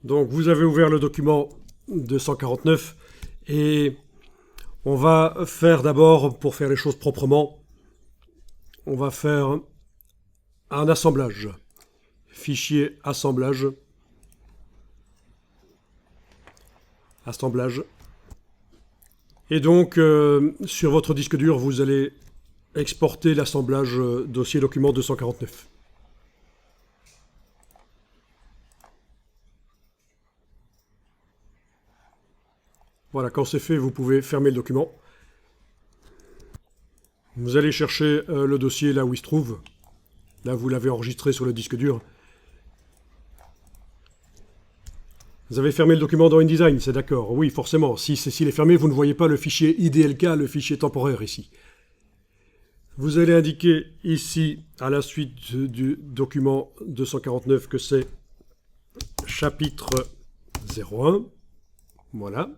Donc vous avez ouvert le document 249 et on va faire d'abord, pour faire les choses proprement, on va faire un assemblage. Fichier assemblage. Assemblage. Et donc sur votre disque dur, vous allez exporter l'assemblage dossier document 249. Voilà, quand c'est fait, vous pouvez fermer le document. Vous allez chercher le dossier là où il se trouve. Là, vous l'avez enregistré sur le disque dur. Vous avez fermé le document dans InDesign, c'est d'accord. Oui, forcément. S'il est fermé, vous ne voyez pas le fichier IDLK, le fichier temporaire ici. Vous allez indiquer ici, à la suite du document 249, que c'est chapitre 01. Voilà.